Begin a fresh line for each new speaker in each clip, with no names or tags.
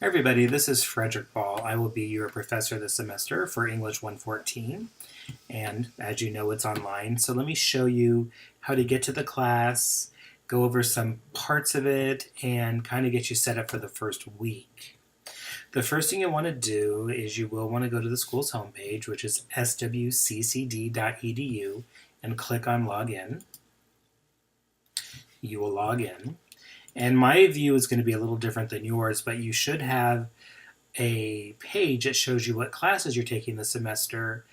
Everybody, this is Frederick Ball. I will be your professor this semester for English 114. And as you know, it's online. So let me show you how to get to the class, go over some parts of it, and kind of get you set up for the first week. The first thing you want to do is you will want to go to the school's homepage, which is swccd.edu, and click on Login. You will log in. And my view is going to be a little different than yours, but you should have a page that shows you what classes you're taking this semester,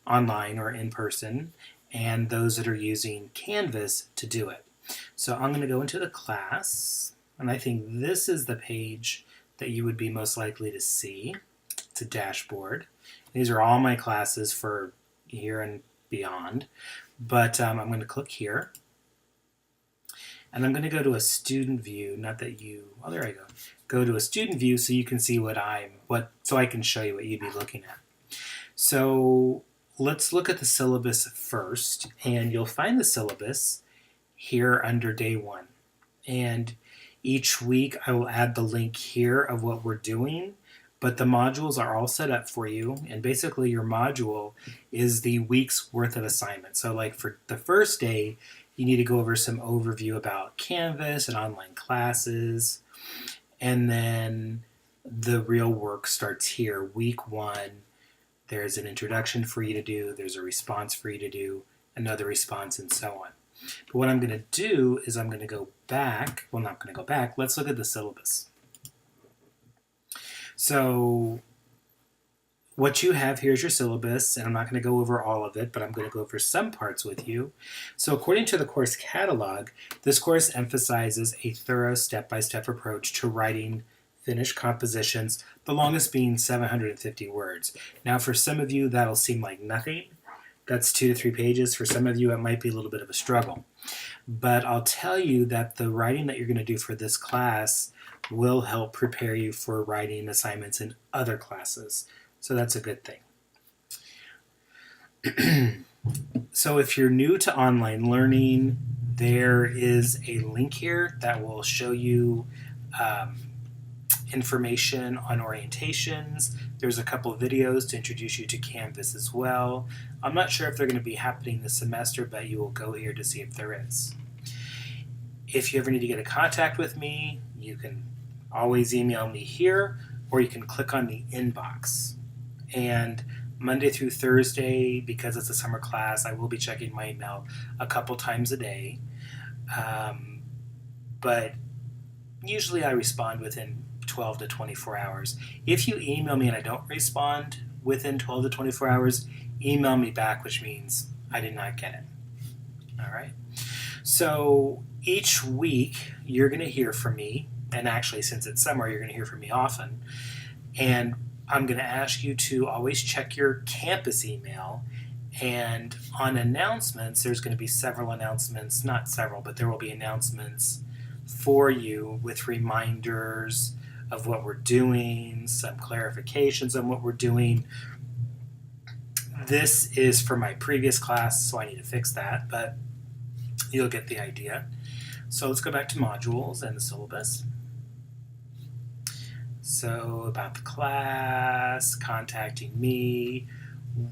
online or in person, and those that are using Canvas to do it. So I'm going to go into the class, and I think this is the page that you would be most likely to see. It's a dashboard. These are all my classes for here and beyond, but I'm going to click here. And I'm going to go to a student view, not that you, oh, there I go. Go to a student view so you can see so I can show you what you'd be looking at. So let's look at the syllabus first, and you'll find the syllabus here under day 1. And each week I will add the link here of what we're doing, but the modules are all set up for you, and basically your module is the week's worth of assignment. So like for the first day, you need to go over some overview about Canvas and online classes. And then the real work starts here. Week 1, there's an introduction for you to do. There's a response for you to do, another response, and so on. But what I'm going to do is I'm going to go back. Well, not going to go back. Let's look at the syllabus. So what you have here is your syllabus, and I'm not going to go over all of it, but I'm going to go over some parts with you. So according to the course catalog, this course emphasizes a thorough step-by-step approach to writing finished compositions, the longest being 750 words. Now for some of you, that'll seem like nothing. That's 2 to 3 pages. For some of you, it might be a little bit of a struggle. But I'll tell you that the writing that you're going to do for this class will help prepare you for writing assignments in other classes. So that's a good thing. So if you're new to online learning, there is a link here that will show you information on orientations. There's a couple of videos to introduce you to Canvas as well. I'm not sure if they're going to be happening this semester, but you will go here to see if there is. If you ever need to get in contact with me, you can always email me here, or you can click on the inbox. And Monday through Thursday, because it's a summer class, I will be checking my email a couple times a day. But usually I respond within 12 to 24 hours. If you email me and I don't respond within 12 to 24 hours, email me back, which means I did not get it. All right. So each week you're going to hear from me. And actually, since it's summer, you're going to hear from me often. And I'm going to ask you to always check your campus email, and on announcements, there's going to be several announcements, not several, but there will be announcements for you with reminders of what we're doing, some clarifications on what we're doing. This is for my previous class, so I need to fix that, but you'll get the idea. So let's go back to modules and the syllabus. So about the class, contacting me,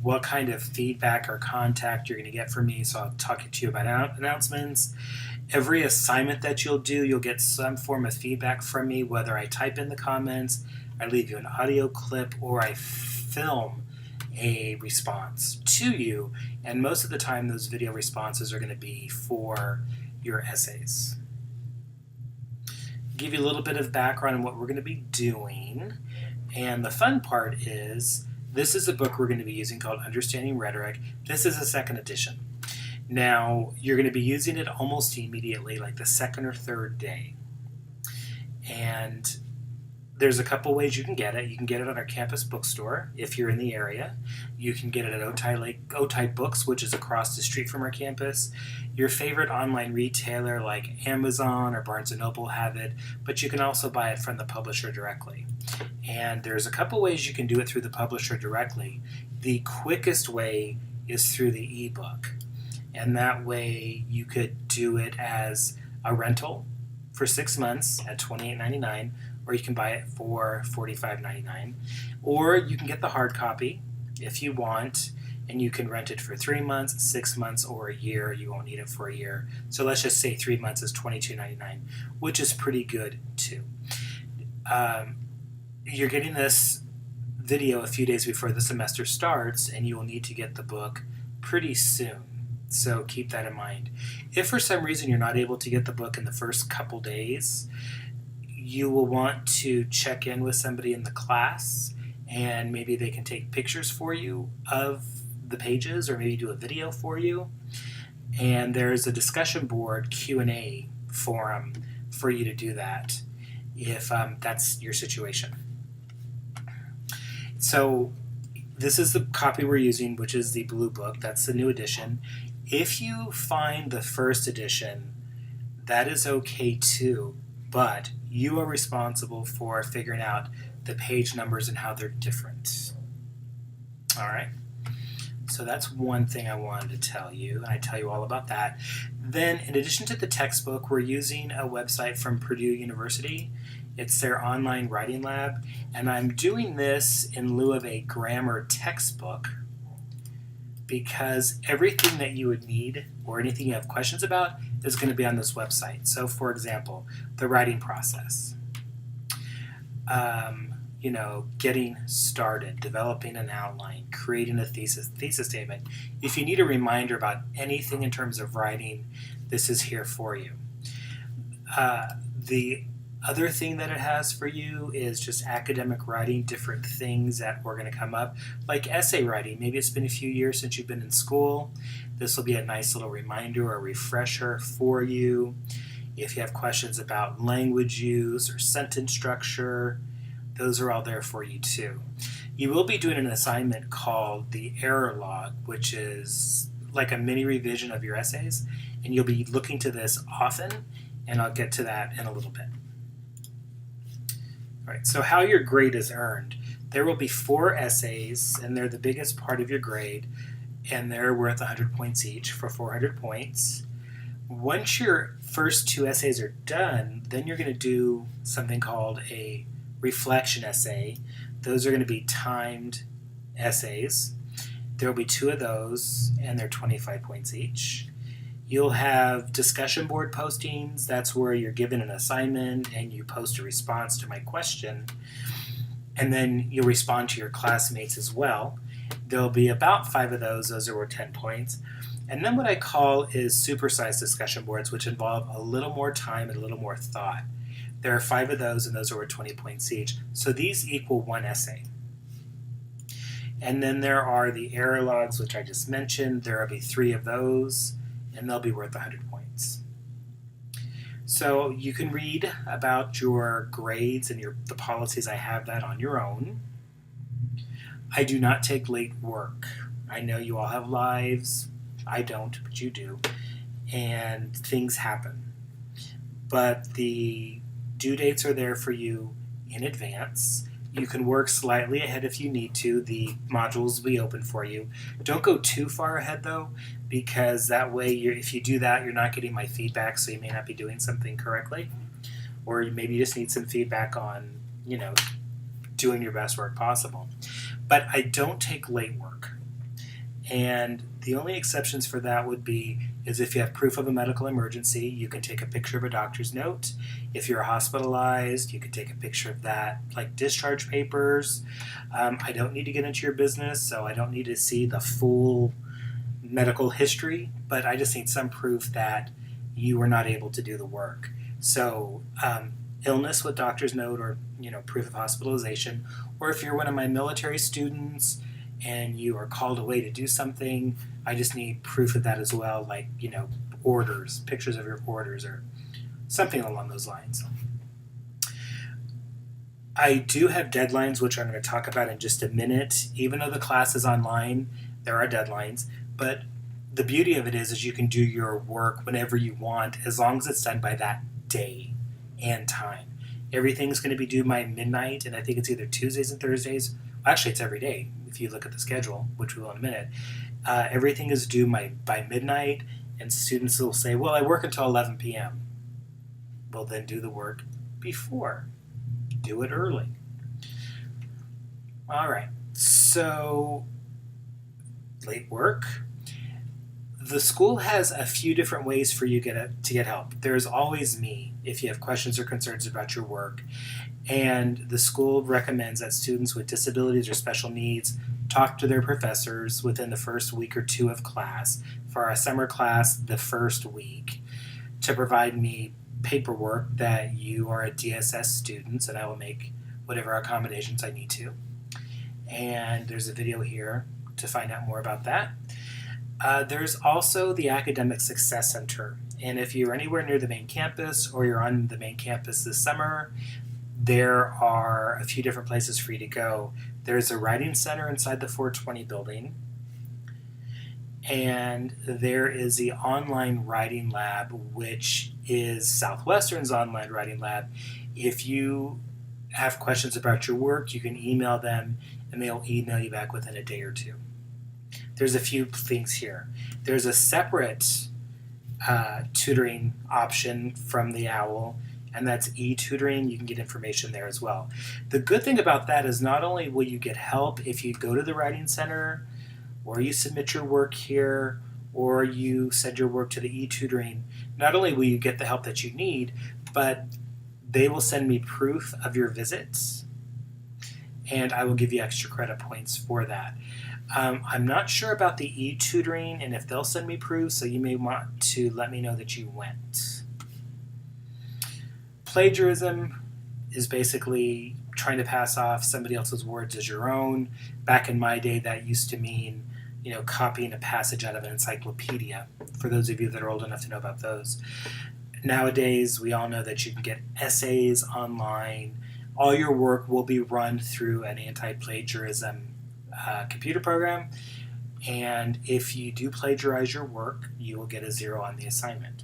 what kind of feedback or contact you're going to get from me. So I'll talk to you about announcements. Every assignment that you'll do, you'll get some form of feedback from me, whether I type in the comments, I leave you an audio clip, or I film a response to you. And most of the time, those video responses are going to be for your essays. Give you a little bit of background on what we're going to be doing. And the fun part is, this is a book we're going to be using called Understanding Rhetoric. This is a 2nd edition. Now, you're going to be using it almost immediately, like the 2nd or 3rd day. And there's a couple ways you can get it. You can get it on our campus bookstore if you're in the area. You can get it at Otay Books, which is across the street from our campus. Your favorite online retailer like Amazon or Barnes & Noble have it, but you can also buy it from the publisher directly. And there's a couple ways you can do it through the publisher directly. The quickest way is through the ebook. And that way you could do it as a rental for 6 months at $28.99, or you can buy it for $45.99. Or you can get the hard copy if you want, and you can rent it for 3 months, 6 months, or a year. You won't need it for a year. So let's just say 3 months is $22.99, which is pretty good too. You're getting this video a few days before the semester starts, and you will need to get the book pretty soon. So keep that in mind. If for some reason you're not able to get the book in the first couple days, you will want to check in with somebody in the class, and maybe they can take pictures for you of the pages, or maybe do a video for you. And there's a discussion board Q&A forum for you to do that if that's your situation. So this is the copy we're using, which is the Blue Book. That's the new edition. If you find the first edition, that is okay too, but you are responsible for figuring out the page numbers and how they're different. All right. So that's one thing I wanted to tell you, and I tell you all about that. Then, in addition to the textbook, we're using a website from Purdue University. It's their online writing lab, and I'm doing this in lieu of a grammar textbook because everything that you would need or anything you have questions about is going to be on this website. So, for example, the writing process. Getting started, developing an outline, creating a thesis statement. If you need a reminder about anything in terms of writing, this is here for you. The other thing that it has for you is just academic writing, different things that are going to come up, like essay writing. Maybe it's been a few years since you've been in school. This will be a nice little reminder or refresher for you. If you have questions about language use or sentence structure, those are all there for you too. You will be doing an assignment called the error log, which is like a mini revision of your essays, and you'll be looking to this often, and I'll get to that in a little bit. All right, so how your grade is earned. There will be 4 essays, and they're the biggest part of your grade, and they're worth 100 points each for 400 points. Once your first 2 essays are done, then you're going to do something called a reflection essay. Those are going to be timed essays. There will be 2 of those, and they're 25 points each. You'll have discussion board postings. That's where you're given an assignment and you post a response to my question, and then you'll respond to your classmates as well. There'll be about 5 of those. Those are worth 10 points. And then what I call is supersized discussion boards, which involve a little more time and a little more thought. There are 5 of those, and those are worth 20 points each. So these equal 1 essay. And then there are the error logs, which I just mentioned. There will be 3 of those, and they'll be worth 100 points. So you can read about your grades and the policies. I have that on your own. I do not take late work. I know you all have lives. I don't, but you do. And things happen. But the due dates are there for you in advance. You can work slightly ahead if you need to. The modules will be open for you. Don't go too far ahead, though, because that way, if you do that, you're not getting my feedback, so you may not be doing something correctly. Or maybe you just need some feedback on, doing your best work possible. But I don't take late work. And the only exceptions for that would be is if you have proof of a medical emergency, you can take a picture of a doctor's note. If you're hospitalized, you can take a picture of that, like discharge papers. I don't need to get into your business, so I don't need to see the full medical history, but I just need some proof that you were not able to do the work. So illness with doctor's note or proof of hospitalization, or if you're one of my military students and you are called away to do something, I just need proof of that as well, like, orders, pictures of your orders or something along those lines. I do have deadlines, which I'm going to talk about in just a minute. Even though the class is online, there are deadlines, but the beauty of it is you can do your work whenever you want, as long as it's done by that day and time. Everything's going to be due by midnight, and I think it's either Tuesdays and Thursdays. Actually, it's every day, if you look at the schedule, which we will in a minute. Everything is due by midnight, and students will say, well, I work until 11 p.m. Well, then do the work before do it early. All right, so late work. The school has a few different ways for you to get help. There's always me if you have questions or concerns about your work. And the school recommends that students with disabilities or special needs talk to their professors within the first week or two of class. For our summer class, the first week, to provide me paperwork that you are a DSS student, and I will make whatever accommodations I need to. And there's a video here to find out more about that. There's also the Academic Success Center, and if you're anywhere near the main campus or you're on the main campus this summer, there are a few different places for you to go. There's a writing center inside the 420 building, and there is the online writing lab, which is Southwestern's online writing lab. If you have questions about your work, you can email them, and they'll email you back within a day or two. There's a few things here. There's a separate tutoring option from the OWL, and that's e-tutoring. You can get information there as well. The good thing about that is not only will you get help if you go to the Writing Center, or you submit your work here, or you send your work to the e-tutoring, not only will you get the help that you need, but they will send me proof of your visits, and I will give you extra credit points for that. I'm not sure about the e-tutoring and if they'll send me proof, so you may want to let me know that you went. Plagiarism is basically trying to pass off somebody else's words as your own. Back in my day, that used to mean, copying a passage out of an encyclopedia, for those of you that are old enough to know about those. Nowadays, we all know that you can get essays online. All your work will be run through an anti-plagiarism computer program, and if you do plagiarize your work, you will get a 0 on the assignment.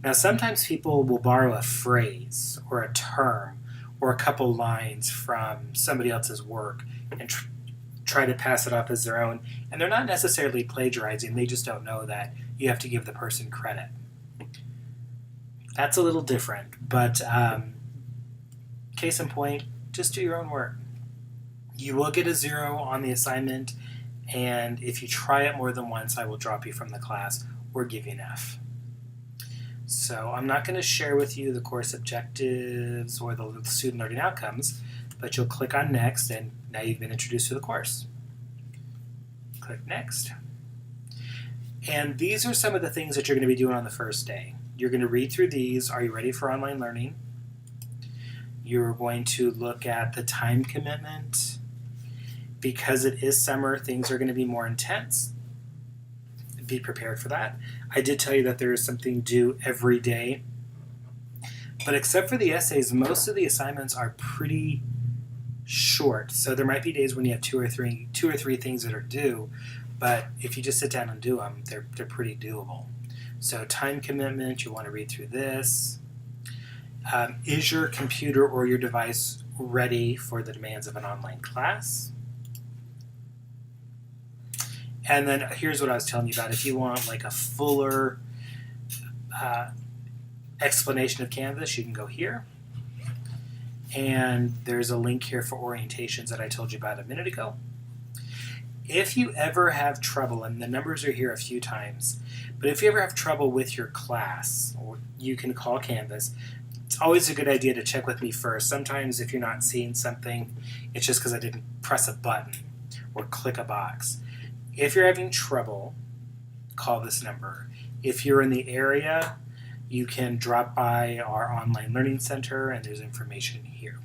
Now, sometimes people will borrow a phrase or a term or a couple lines from somebody else's work and try to pass it off as their own, and they're not necessarily plagiarizing, they just don't know that you have to give the person credit. That's a little different, but case in point, just do your own work. You will get a 0 on the assignment, and if you try it more than once, I will drop you from the class or give you an F. So I'm not going to share with you the course objectives or the student learning outcomes, but you'll click on Next, and now you've been introduced to the course. Click Next. And these are some of the things that you're going to be doing on the first day. You're going to read through these. Are you ready for online learning? You're going to look at the time commitment. Because it is summer, things are going to be more intense. Be prepared for that. I did tell you that there is something due every day. But except for the essays, most of the assignments are pretty short. So there might be days when you have two or three things that are due, but if you just sit down and do them, they're pretty doable. So time commitment, you want to read through this. Is your computer or your device ready for the demands of an online class? And then here's what I was telling you about. If you want like a fuller explanation of Canvas, you can go here. And there's a link here for orientations that I told you about a minute ago. If you ever have trouble, and the numbers are here a few times, but if you ever have trouble with your class, or you can call Canvas. It's always a good idea to check with me first. Sometimes if you're not seeing something, it's just because I didn't press a button or click a box. If you're having trouble, call this number. If you're in the area, you can drop by our online learning center, and there's information here.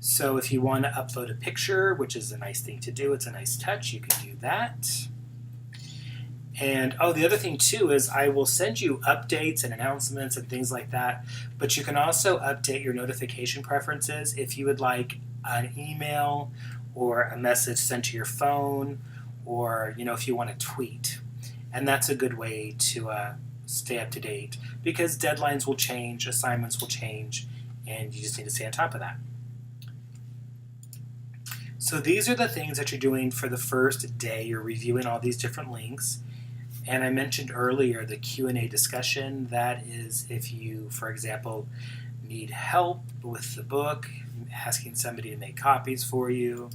So if you want to upload a picture, which is a nice thing to do, it's a nice touch, you can do that. And the other thing too is I will send you updates and announcements and things like that, but you can also update your notification preferences if you would like an email or a message sent to your phone, or if you want to tweet. And that's a good way to stay up to date, because deadlines will change, assignments will change, and you just need to stay on top of that. So these are the things that you're doing for the first day. You're reviewing all these different links, And I mentioned earlier the Q&A discussion. That is if you, for example, need help with the book, asking somebody to make copies for you.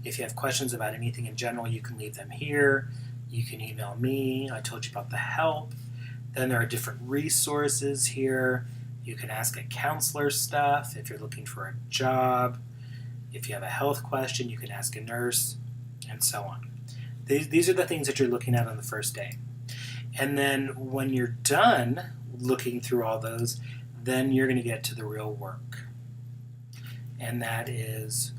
If you have questions about anything in general, you can leave them here. You can email me. I told you about the help. Then there are different resources here. You can ask a counselor stuff if you're looking for a job. If you have a health question, you can ask a nurse, and so on. These are the things that you're looking at on the first day. And then when you're done looking through all those, then you're going to get to the real work. And that is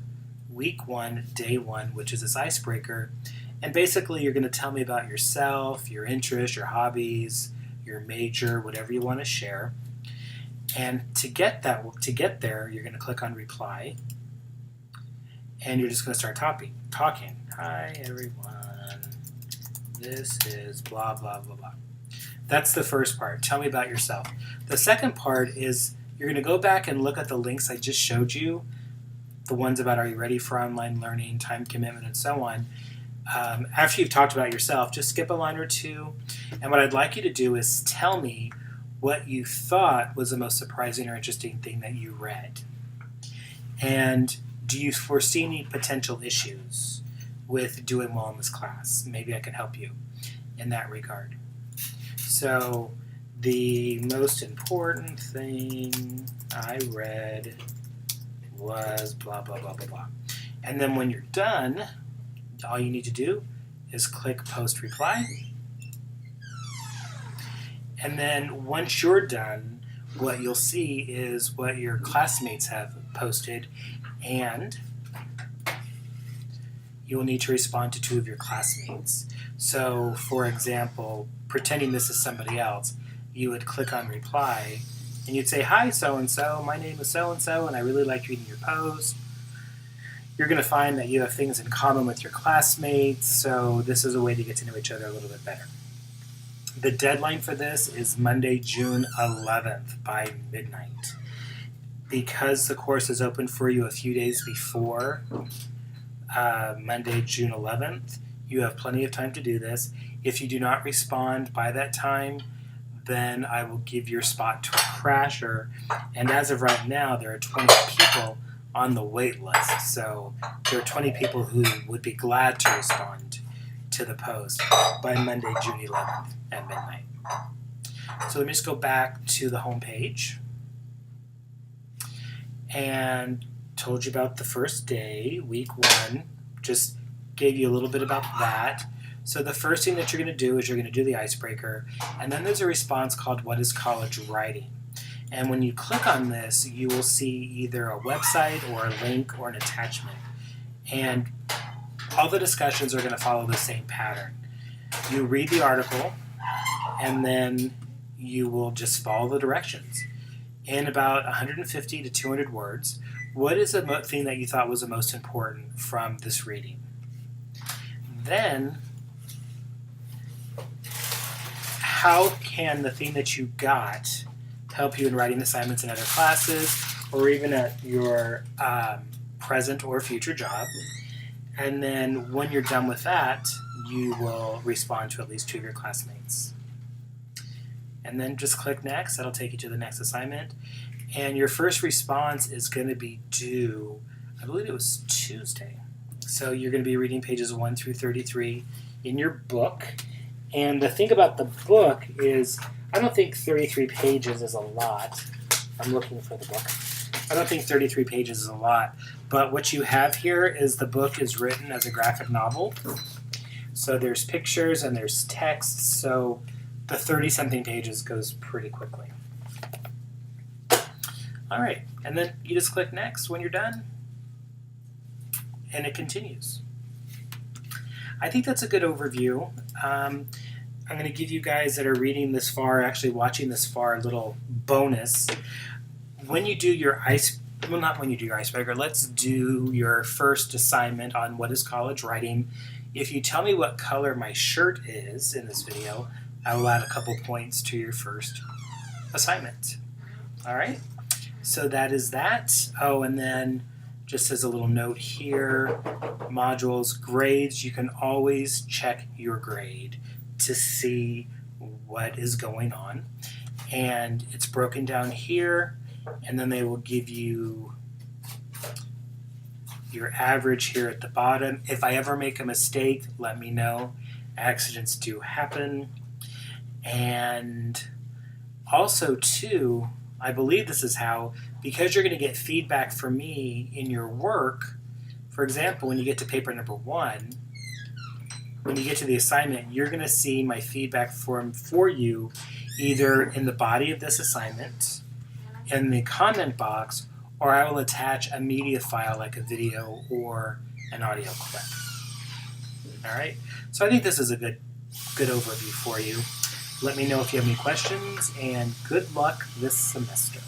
week 1, day 1, which is this icebreaker. And basically you're going to tell me about yourself, your interests, your hobbies, your major, whatever you want to share. And to get there, you're going to click on reply. And you're just going to start talking. Hi, everyone. This is blah, blah, blah, blah. That's the first part. Tell me about yourself. The second part is you're going to go back and look at the links I just showed you, the ones about are you ready for online learning, time commitment, and so on. After you've talked about yourself, just skip a line or two. And what I'd like you to do is tell me what you thought was the most surprising or interesting thing that you read. And do you foresee any potential issues with doing well in this class? Maybe I can help you in that regard. So, the most important thing I read was blah, blah, blah, blah, blah. And then when you're done, all you need to do is click Post Reply. And then once you're done, what you'll see is what your classmates have posted, and you will need to respond to 2 of your classmates. So, for example, pretending this is somebody else, you would click on reply, and you'd say, hi, so-and-so, my name is so-and-so, and I really liked reading your post. You're going to find that you have things in common with your classmates, so this is a way to get to know each other a little bit better. The deadline for this is Monday, June 11th by midnight. Because the course is open for you a few days before Monday, June 11th, you have plenty of time to do this. If you do not respond by that time, then I will give your spot to a crasher. And as of right now, there are 20 people on the wait list. So there are 20 people who would be glad to respond to the post by Monday, June 11th at midnight. So let me just go back to the home page. And told you about the first day, week 1. Just gave you a little bit about that. So the first thing that you're going to do is you're going to do the icebreaker, and then there's a response called What is College Writing? And when you click on this, you will see either a website or a link or an attachment. And all the discussions are going to follow the same pattern. You read the article, and then you will just follow the directions. In about 150 to 200 words, what is the thing that you thought was the most important from this reading? Then, how can the thing that you got help you in writing assignments in other classes or even at your present or future job? And then when you're done with that, you will respond to at least 2 of your classmates. And then just click Next. That'll take you to the next assignment. And your first response is going to be due, I believe it was Tuesday. So you're going to be reading pages 1 through 33 in your book. And the thing about the book is, I don't think 33 pages is a lot. I'm looking for the book. I don't think 33 pages is a lot. But what you have here is the book is written as a graphic novel. So there's pictures and there's text. So the 30-something pages goes pretty quickly. All right, and then you just click Next when you're done, and it continues. I think that's a good overview. I'm going to give you guys that are reading this far, actually watching this far, a little bonus. When you do your not when you do your icebreaker, let's do your first assignment on What is College Writing. If you tell me what color my shirt is in this video, I will add a couple points to your first assignment. All right? So that is that. Oh, and then just as a little note here, modules, grades, you can always check your grade. to see what is going on. And it's broken down here, and then they will give you your average here at the bottom. If I ever make a mistake, let me know. Accidents do happen. And also too, I believe this is how, because you're going to get feedback from me in your work, for example, when you get to paper number 1, when you get to the assignment, you're going to see my feedback form for you either in the body of this assignment, in the comment box, or I will attach a media file like a video or an audio clip. All right, so I think this is a good overview for you. Let me know if you have any questions, and good luck this semester.